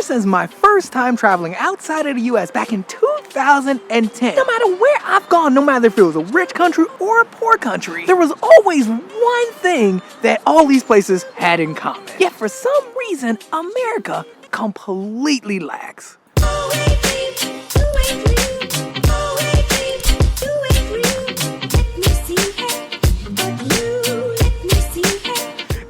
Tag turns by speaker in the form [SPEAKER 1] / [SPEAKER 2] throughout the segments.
[SPEAKER 1] since my first time traveling outside of the US back in 2010, no matter where I've gone, no matter if it was a rich country or a poor country, there was always one thing that all these places had in common. Yet for some reason, America completely lacks.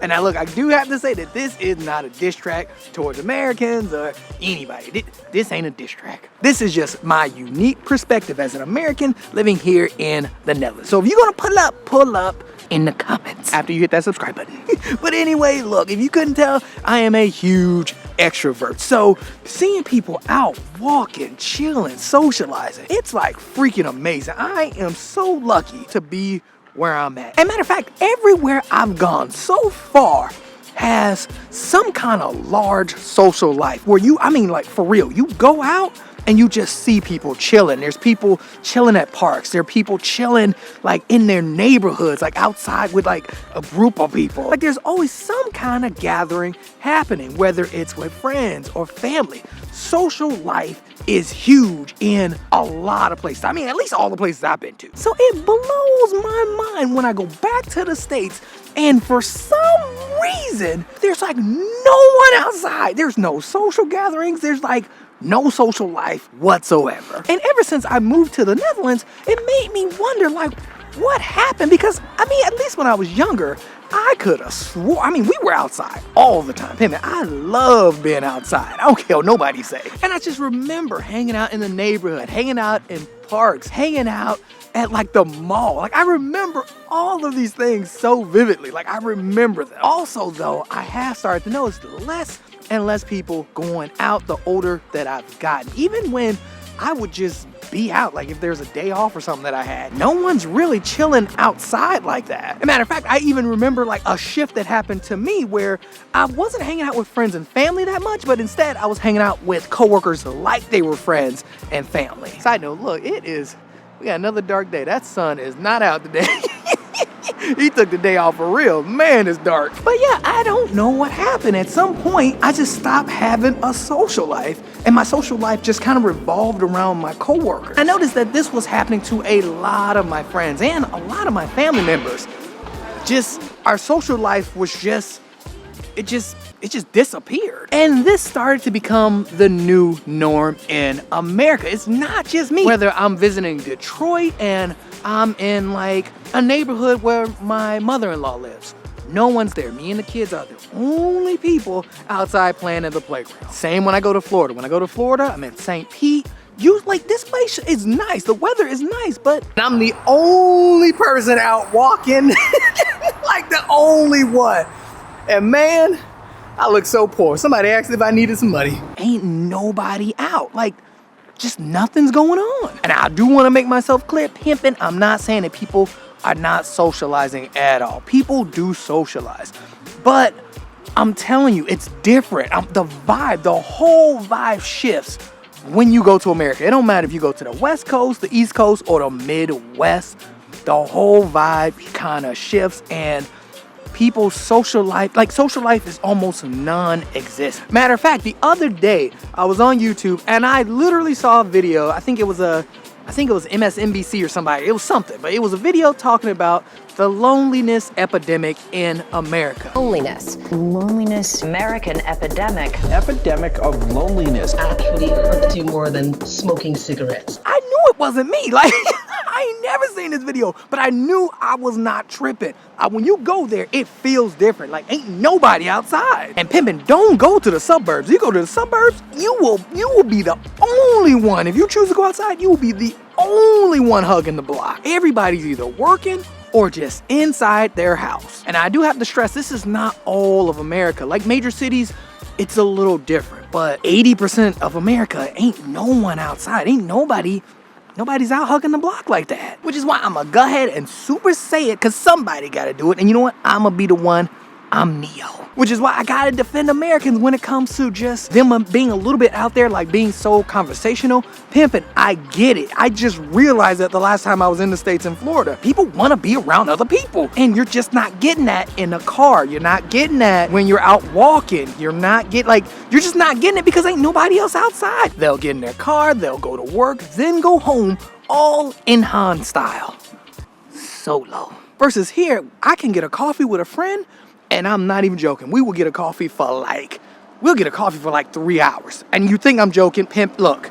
[SPEAKER 1] And now look, I do have to say that this is not a diss track towards Americans or anybody. This ain't a diss track. This is just my unique perspective as an American living here in the Netherlands. So if you're gonna pull up in the comments after you hit that subscribe button. But anyway, look, if you couldn't tell, I am a huge extrovert. So seeing people out walking, chilling, socializing, it's like freaking amazing. I am so lucky to be where I'm at. And matter of fact, everywhere I've gone so far has some kind of large social life where like for real, you go out and you just see people chilling. There's people chilling at parks. There are people chilling like in their neighborhoods, like outside with like a group of people. Like there's always some kind of gathering happening, whether it's with friends or family. Social life is huge in a lot of places. I mean, at least all the places I've been to. So it blows my mind when I go back to the States and for some reason, there's like no one outside. There's no social gatherings. There's like no social life whatsoever. And ever since I moved to the Netherlands, it made me wonder like, what happened? Because I mean, at least when I was younger, I could have swore, I mean, we were outside all the time. Hey man, I love being outside. I don't care what nobody say. And I just remember hanging out in the neighborhood, hanging out in parks, hanging out at like the mall. Like I remember all of these things so vividly. Like I remember them. Also though, I have started to notice less and less people going out the older that I've gotten. Even when I would just be out, like if there's a day off or something that I had, no one's really chilling outside like that. As a matter of fact, I even remember like a shift that happened to me where I wasn't hanging out with friends and family that much, but instead I was hanging out with coworkers like they were friends and family. Side note, look, we got another dark day. That sun is not out today. He took the day off for real. Man, it's dark. But yeah, I don't know what happened. At some point, I just stopped having a social life, and my social life just kind of revolved around my coworkers. I noticed that this was happening to a lot of my friends and a lot of my family members. Our social life was it just disappeared. And this started to become the new norm in America. It's not just me. Whether I'm visiting Detroit and I'm in like a neighborhood where my mother-in-law lives, no one's there. Me and the kids are the only people outside playing at the playground. Same when I go to Florida. When I go to Florida, I'm in St. Pete. This place is nice. The weather is nice, but I'm the only person out walking. Like the only one. And man, I look so poor. Somebody asked if I needed some money. Ain't nobody out. Like, just nothing's going on. And I do want to make myself clear, pimping, I'm not saying that people are not socializing at all. People do socialize. But I'm telling you, it's different. The whole vibe shifts when you go to America. It don't matter if you go to the West Coast, the East Coast, or the Midwest. The whole vibe kind of shifts, and people's social life is almost non-existent. Matter of fact, the other day I was on YouTube and I literally saw a video. I think it was MSNBC or somebody. It was something, but it was a video talking about the loneliness epidemic in America.
[SPEAKER 2] Loneliness, American epidemic.
[SPEAKER 3] Epidemic of loneliness.
[SPEAKER 4] Actually hurts you more than smoking cigarettes.
[SPEAKER 1] I knew it wasn't me. Like, I ain't never seen this video, but I knew I was not tripping. When you go there, it feels different. Like, ain't nobody outside. And pimpin', don't go to the suburbs. You go to the suburbs, you will be the only one. If you choose to go outside, you will be the only one hugging the block. Everybody's either working or just inside their house. And I do have to stress, this is not all of America. Like major cities, it's a little different. But 80% of America, ain't no one outside. Ain't nobody's out hugging the block like that. Which is why I'm gonna go ahead and super say it, because somebody gotta do it. And you know what? I'm gonna be the one. I'm Neo. Which is why I gotta defend Americans when it comes to just them being a little bit out there, like being so conversational. Pimping, I get it. I just realized that the last time I was in the States in Florida, people wanna be around other people. And you're just not getting that in a car. You're not getting that when you're out walking. You're just not getting it because ain't nobody else outside. They'll get in their car, they'll go to work, then go home, all in Han style. Solo. Versus here, I can get a coffee with a friend, and I'm not even joking. We'll get a coffee for like 3 hours. And you think I'm joking, pimp, look,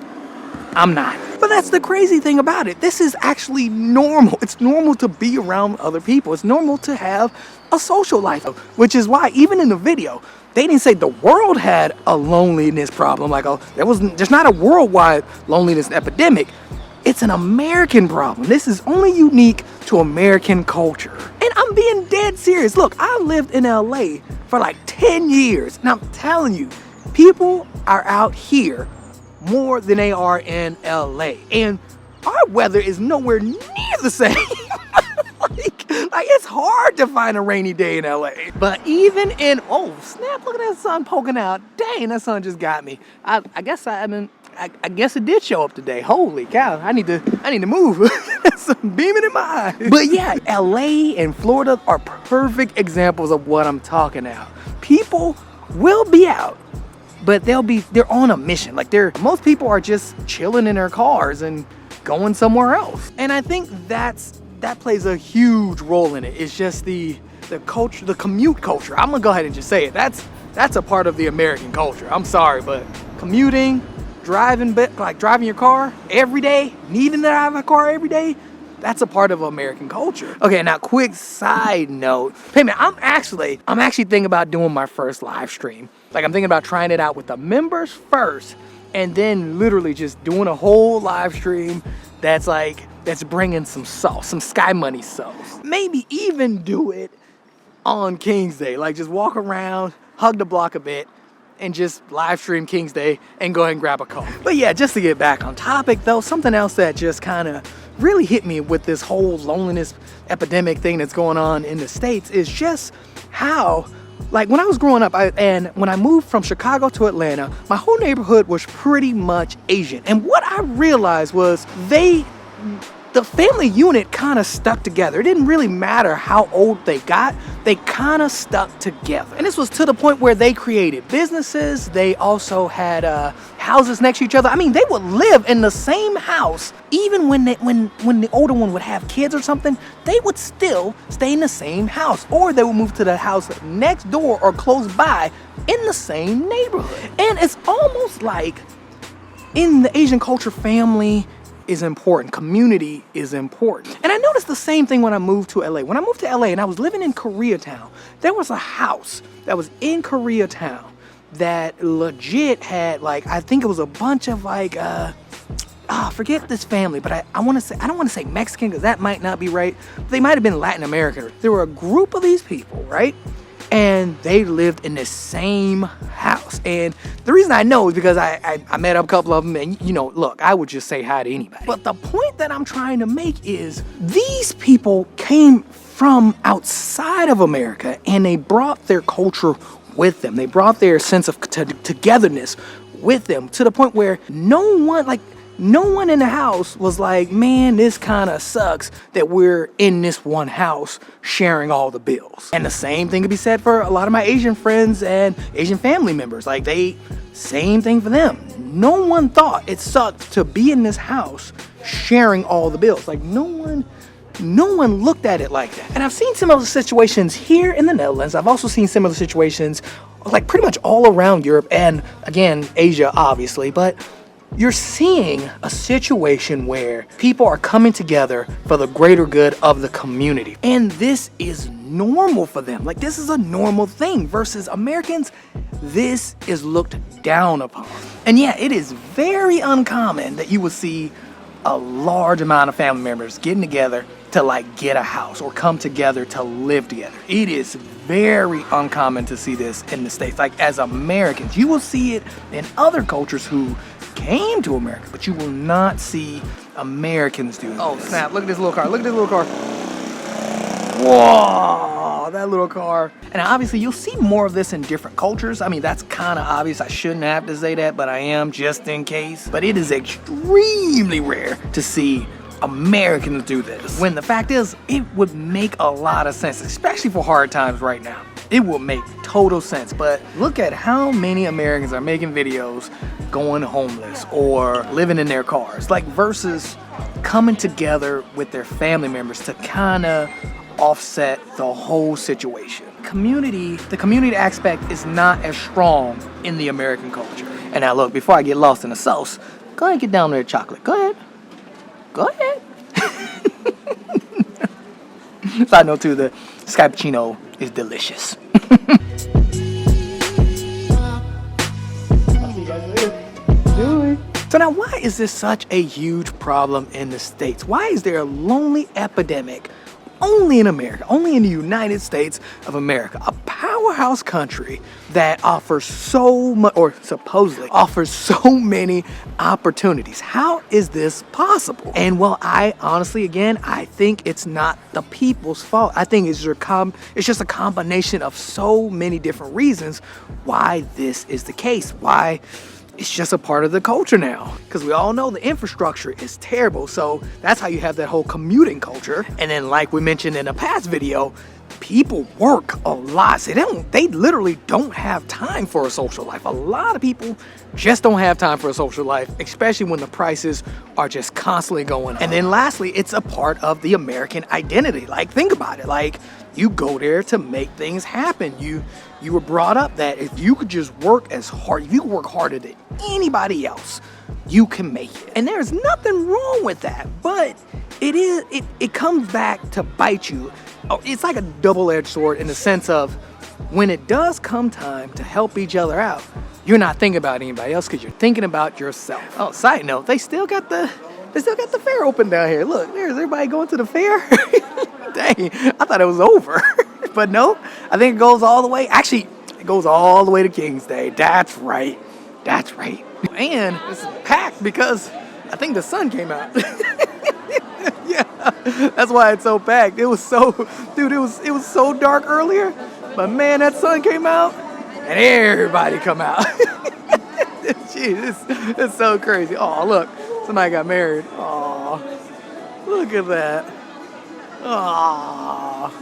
[SPEAKER 1] I'm not. But that's the crazy thing about it. This is actually normal. It's normal to be around other people. It's normal to have a social life, which is why even in the video, they didn't say the world had a loneliness problem. Like there's not a worldwide loneliness epidemic. It's an American problem. This is only unique to American culture. And I'm being dead serious. Look, I lived in LA for like 10 years. And I'm telling you, people are out here more than they are in LA. And our weather is nowhere near the same. like it's hard to find a rainy day in LA. But even in, oh snap, look at that sun poking out. Dang, that sun just got me. I guess it did show up today. Holy cow, I need to move. Some beaming in my eye. But yeah, LA and Florida are perfect examples of what I'm talking about. People will be out, but they're on a mission. Like most people are just chilling in their cars and going somewhere else. And I think that plays a huge role in it. It's just the culture, the commute culture. I'm gonna go ahead and just say it. That's a part of the American culture. I'm sorry, but commuting, driving your car every day, needing to have a car every day, that's a part of American culture. Okay, now quick side note. Hey man, I'm actually thinking about doing my first live stream. Like I'm thinking about trying it out with the members first, and then literally just doing a whole live stream that's bringing some sauce, some Sky Money sauce. Maybe even do it on King's Day. Like just walk around, hug the block a bit, and just live stream King's Day and go ahead and grab a coffee. But yeah, just to get back on topic though, something else that just kind of really hit me with this whole loneliness epidemic thing that's going on in the States is just how, like when I was growing up and when I moved from Chicago to Atlanta, my whole neighborhood was pretty much Asian. And what I realized was the family unit kind of stuck together. It didn't really matter how old they got, they kind of stuck together. And this was to the point where they created businesses. They also had houses next to each other. I mean, they would live in the same house. Even when the older one would have kids or something, they would still stay in the same house, or they would move to the house next door or close by in the same neighborhood. And it's almost like in the Asian culture, family is important. Community is important. And I noticed the same thing when I moved to LA. When I moved to LA and I was living in Koreatown, there was a house that was in Koreatown that legit had I think it was a bunch of forget this family, but I don't want to say Mexican because that might not be right. They might have been Latin American. There were a group of these people, right? And they lived in the same house. And the reason I know is because I met up a couple of them, and look, I would just say hi to anybody. But the point that I'm trying to make is these people came from outside of America, and they brought their culture with them. They brought their sense of togetherness with them, to the point where no one in the house was like, man, this kind of sucks that we're in this one house sharing all the bills. And the same thing could be said for a lot of my Asian friends and Asian family members. Same thing for them. No one thought it sucked to be in this house sharing all the bills. No one looked at it like that. And I've seen similar situations here in the Netherlands. I've also seen similar situations pretty much all around Europe and, again, Asia, obviously. But you're seeing a situation where people are coming together for the greater good of the community. And this is normal for them. This is a normal thing versus Americans. This is looked down upon. And yeah, it is very uncommon that you will see a large amount of family members getting together to get a house or come together to live together. It is very uncommon to see this in the States. As Americans, you will see it in other cultures who came to America, but you will not see Americans do this. Oh snap, look at this little car, Whoa! Oh, that little car. And obviously you'll see more of this in different cultures. I mean, that's kind of obvious. I shouldn't have to say that, but I am just in case. But it is extremely rare to see Americans do this, when the fact is, it would make a lot of sense, especially for hard times right now. It will make total sense. But look at how many Americans are making videos going homeless or living in their cars, like versus coming together with their family members to kind of offset the whole situation. The community aspect is not as strong in the American culture. And now look, before I get lost in the sauce, go ahead and get down there, chocolate. Go ahead. Go ahead. Side note too, the Skypuccino is delicious. So now, why is this such a huge problem in the States? Why is there a lonely epidemic only in America, only in the United States of America, a powerhouse country that offers so much, or supposedly offers so many opportunities? How is this possible? And well, I honestly, again, I think it's not the people's fault. I think it's just a combination of so many different reasons why this is the case, why it's just a part of the culture now. Because we all know the infrastructure is terrible. So that's how you have that whole commuting culture. And then, like we mentioned in a past video, people work a lot. So they literally don't have time for a social life. A lot of people just don't have time for a social life, especially when the prices are just constantly going up. And then lastly, it's a part of the American identity. Like, think about it. Like, you go there to make things happen. You were brought up that if you could just work as hard, if you work harder than anybody else, you can make it. And there's nothing wrong with that, but it comes back to bite you. Oh, it's like a double-edged sword in the sense of when it does come time to help each other out, you're not thinking about anybody else because you're thinking about yourself. Oh, side note, they still got the fair open down here. Look, there's everybody going to the fair. Dang, I thought it was over. But no, I think it goes all the way. Actually, it goes all the way to King's Day. That's right. That's right. And it's packed because I think the sun came out. Yeah, that's why it's so packed. It was so, dude, it was so dark earlier. But man, that sun came out and everybody come out. Jeez, it's so crazy. Oh, look, somebody got married. Oh, look at that. Oh,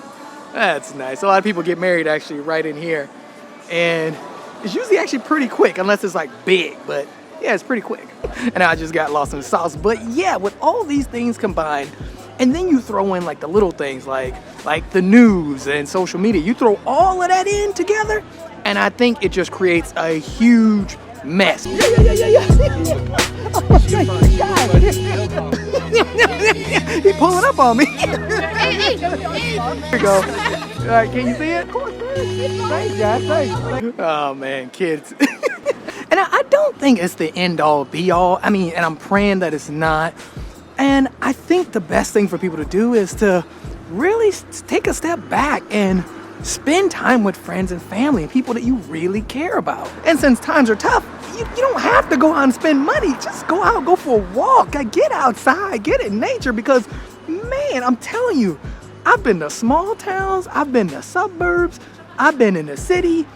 [SPEAKER 1] that's nice. A lot of people get married actually right in here. And it's usually actually pretty quick, unless it's like big, but yeah, it's pretty quick. And I just got lost in the sauce. But yeah, with all these things combined, and then you throw in like the little things like the news and social media, you throw all of that in together, and I think it just creates a huge mess. Yeah. He pulling up on me. Here we go. All right, can you see it? Of course. Thanks, guys. Thanks. Oh man, kids. And I don't think it's the end all be all. I mean, and I'm praying that it's not. And I think the best thing for people to do is to really take a step back and spend time with friends and family and people that you really care about. And since times are tough, you don't have to go out and spend money. Just go out, go for a walk, get outside, get in nature. Because man, I'm telling you, I've been to small towns, I've been to suburbs, I've been in the city,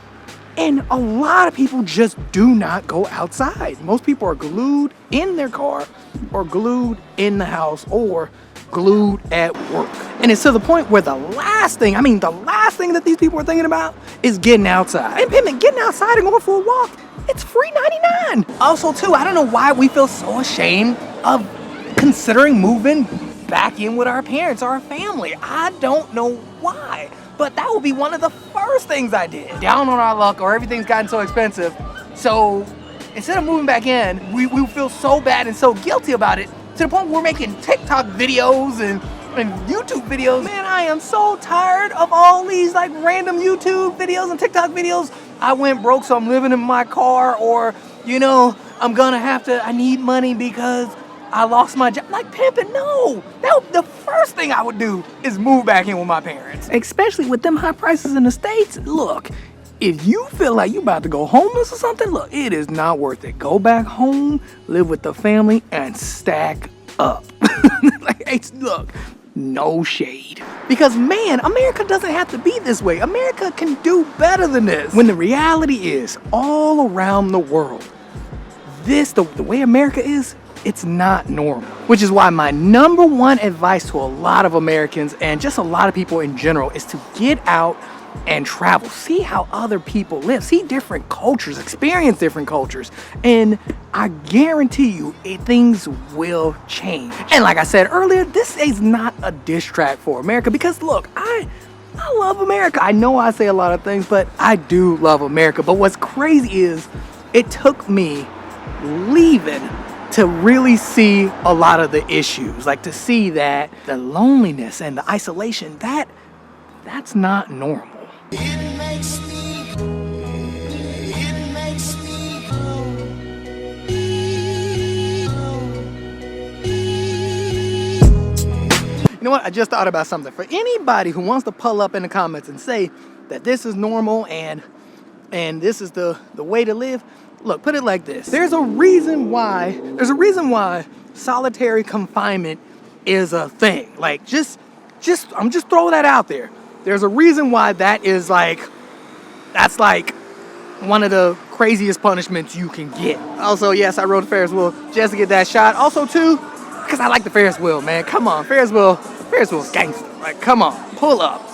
[SPEAKER 1] and a lot of people just do not go outside. Most people are glued in their car or glued in the house or glued at work. And it's to the point where the last thing that these people are thinking about is getting outside. And payment, getting outside and going for a walk, it's free 99. Also too, I don't know why we feel so ashamed of considering moving back in with our parents, our family. I don't know why, but that would be one of the first things I did. Down on our luck, or everything's gotten so expensive. So instead of moving back in, we feel so bad and so guilty about it, to the point where we're making TikTok videos and YouTube videos. Man, I am so tired of all these like random YouTube videos and TikTok videos. I went broke, so I'm living in my car, or I need money because I lost my job. Like, pimping, no. The first thing I would do is move back in with my parents. Especially with them high prices in the States. Look, if you feel like you about to go homeless or something, look, it is not worth it. Go back home, live with the family, and stack up. Look, no shade. Because man, America doesn't have to be this way. America can do better than this. When the reality is, all around the world, the way America is, it's not normal. Which is why my number one advice to a lot of Americans and just a lot of people in general is to get out and travel. See how other people live. See different cultures, experience different cultures. And I guarantee you, things will change. And like I said earlier, this is not a diss track for America because look, I love America. I know I say a lot of things, but I do love America. But what's crazy is it took me leaving to really see a lot of the issues, like to see that the loneliness and the isolation, that's not normal.
[SPEAKER 5] It makes me go.
[SPEAKER 1] You know what? I just thought about something. For anybody who wants to pull up in the comments and say that this is normal and this is the way to live, look, put it like this. There's a reason why solitary confinement is a thing. Like I'm just throwing that out there. There's a reason why that's like one of the craziest punishments you can get. Also, yes, I rode the Ferris wheel just to get that shot. Also, too, because I like the Ferris wheel, man. Come on, Ferris wheel's gangster. Like, come on, pull up.